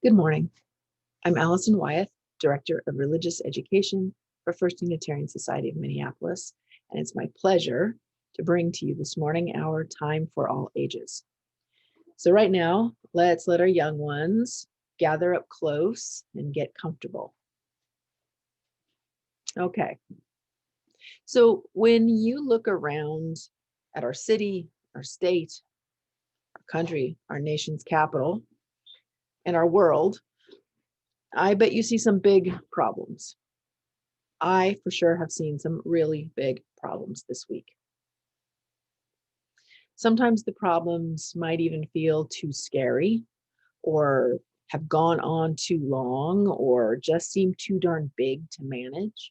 Good morning. I'm Allison Wyeth, Director of Religious Education for First Unitarian Society of Minneapolis, and it's my pleasure to bring to you this morning our Time for All Ages. So right now, let's let our young ones gather up close and get comfortable. Okay. So when you look around at our city, our state, our country, our nation's capital, and our world, I bet you see some big problems. I for sure have seen some really big problems this week. Sometimes the problems might even feel too scary or have gone on too long or just seem too darn big to manage.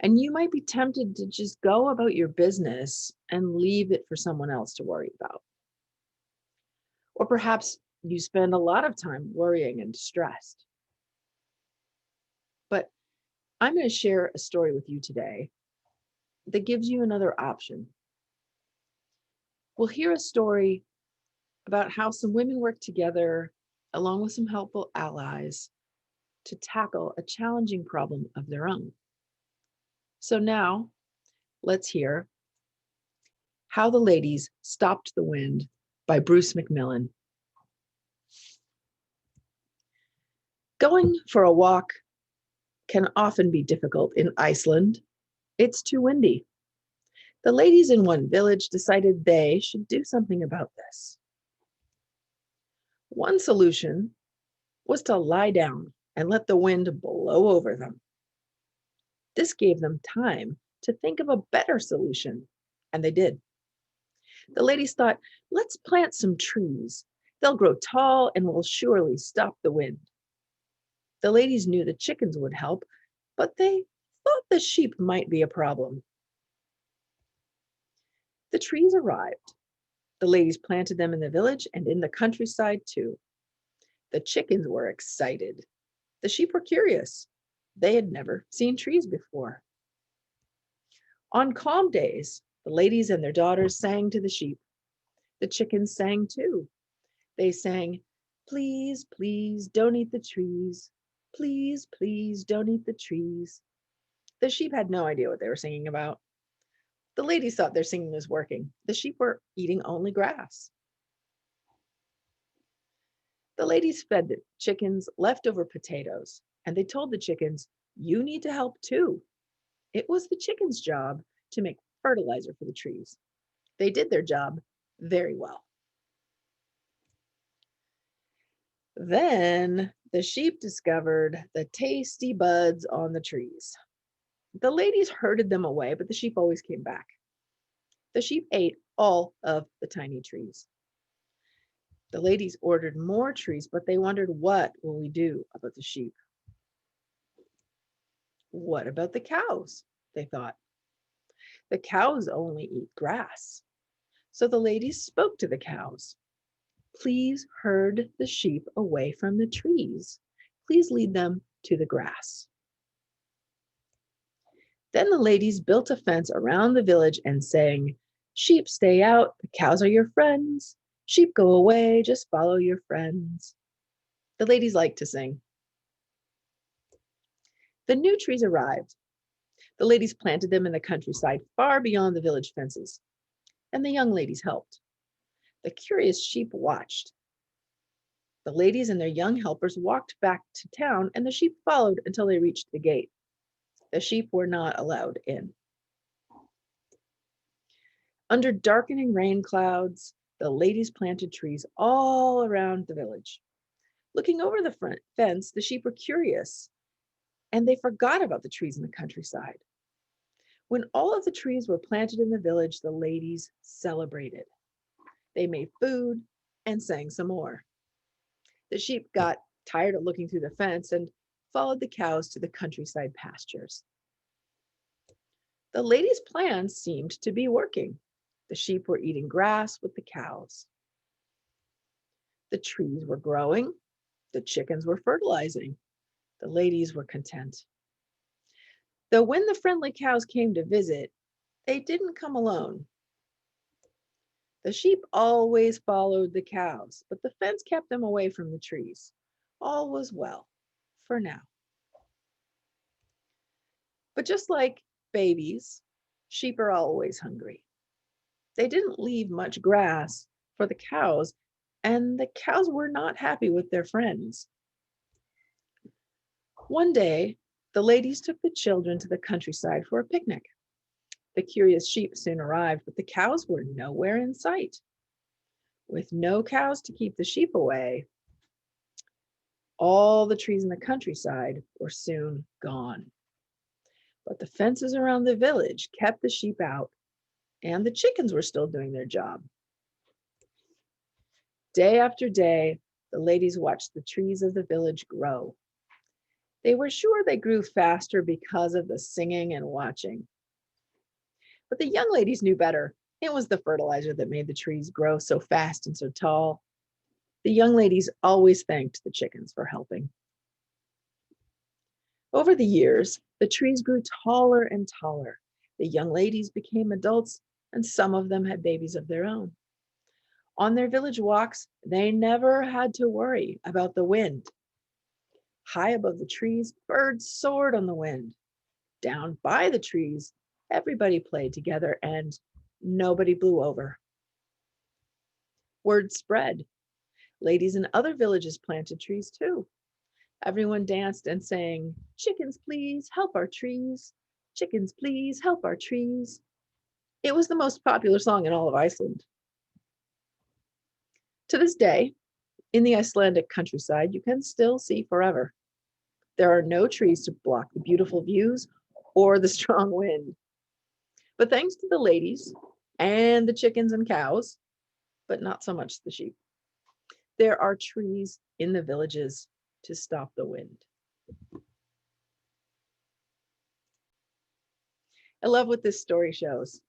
And you might be tempted to just go about your business and leave it for someone else to worry about. Or perhaps you spend a lot of time worrying and distressed. But I'm going to share a story with you today that gives you another option. We'll hear a story about how some women worked together, along with some helpful allies, to tackle a challenging problem of their own. So now, let's hear How the Ladies Stopped the Wind by Bruce McMillan. Going for a walk can often be difficult in Iceland. It's too windy. The ladies in one village decided they should do something about this. One solution was to lie down and let the wind blow over them. This gave them time to think of a better solution, and they did. The ladies thought, let's plant some trees. They'll grow tall and will surely stop the wind. The ladies knew the chickens would help, but they thought the sheep might be a problem. The trees arrived. The ladies planted them in the village and in the countryside too. The chickens were excited. The sheep were curious. They had never seen trees before. On calm days, the ladies and their daughters sang to the sheep. The chickens sang too. They sang, please, please, don't eat the trees. Please, please, don't eat the trees. The sheep had no idea what they were singing about. The ladies thought their singing was working. The sheep were eating only grass. The ladies fed the chickens leftover potatoes, and they told the chickens, you need to help too. It was the chickens' job to make fertilizer for the trees. They did their job very well. Then the sheep discovered the tasty buds on the trees. The ladies herded them away, but the sheep always came back. The sheep ate all of the tiny trees. The ladies ordered more trees, but they wondered, what will we do about the sheep? What about the cows? They thought. The cows only eat grass. So the ladies spoke to the cows. Please herd the sheep away from the trees. Please lead them to the grass. Then the ladies built a fence around the village and sang, sheep stay out, the cows are your friends. Sheep go away, just follow your friends. The ladies liked to sing. The new trees arrived. The ladies planted them in the countryside far beyond the village fences, and the young ladies helped. The curious sheep watched. The ladies and their young helpers walked back to town, and the sheep followed until they reached the gate. The sheep were not allowed in. Under darkening rain clouds, the ladies planted trees all around the village. Looking over the front fence, the sheep were curious, and they forgot about the trees in the countryside. When all of the trees were planted in the village, the ladies celebrated. They made food and sang some more. The sheep got tired of looking through the fence and followed the cows to the countryside pastures. The ladies' plan seemed to be working. The sheep were eating grass with the cows. The trees were growing. The chickens were fertilizing. The ladies were content. Though when the friendly cows came to visit, they didn't come alone. The sheep always followed the cows, but the fence kept them away from the trees. All was well for now. But just like babies, sheep are always hungry. They didn't leave much grass for the cows, and the cows were not happy with their friends. One day, the ladies took the children to the countryside for a picnic. The curious sheep soon arrived, but the cows were nowhere in sight. With no cows to keep the sheep away, all the trees in the countryside were soon gone. But the fences around the village kept the sheep out, and the chickens were still doing their job. Day after day, the ladies watched the trees of the village grow. They were sure they grew faster because of the singing and watching. But the young ladies knew better. It was the fertilizer that made the trees grow so fast and so tall. The young ladies always thanked the chickens for helping. Over the years, the trees grew taller and taller. The young ladies became adults, and some of them had babies of their own. On their village walks, they never had to worry about the wind. High above the trees, birds soared on the wind. Down by the trees, everybody played together and nobody blew over. Word spread. Ladies in other villages planted trees too. Everyone danced and sang, "Chickens, please help our trees. Chickens, please help our trees." It was the most popular song in all of Iceland. To this day, in the Icelandic countryside, you can still see forever. There are no trees to block the beautiful views or the strong wind. But thanks to the ladies and the chickens and cows, but not so much the sheep, there are trees in the villages to stop the wind. I love what this story shows.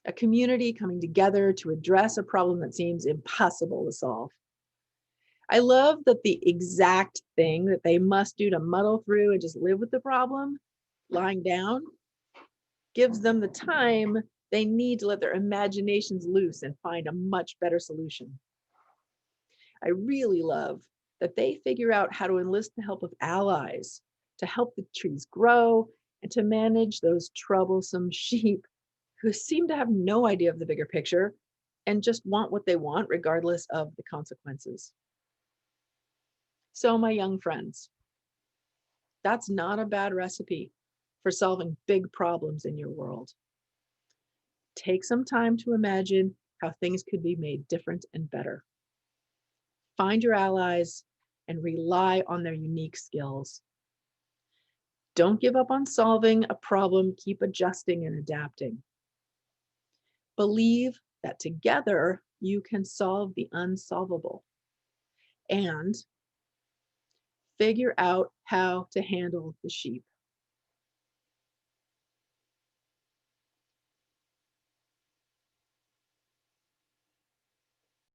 A community coming together to address a problem that seems impossible to solve. I love that the exact thing that they must do to muddle through and just live with the problem, lying down, gives them the time they need to let their imaginations loose and find a much better solution. I really love that they figure out how to enlist the help of allies to help the trees grow and to manage those troublesome sheep who seem to have no idea of the bigger picture and just want what they want regardless of the consequences. So, my young friends, that's not a bad recipe for solving big problems in your world. Take some time to imagine how things could be made different and better. Find your allies and rely on their unique skills. Don't give up on solving a problem, keep adjusting and adapting. Believe that together you can solve the unsolvable and figure out how to handle the sheep.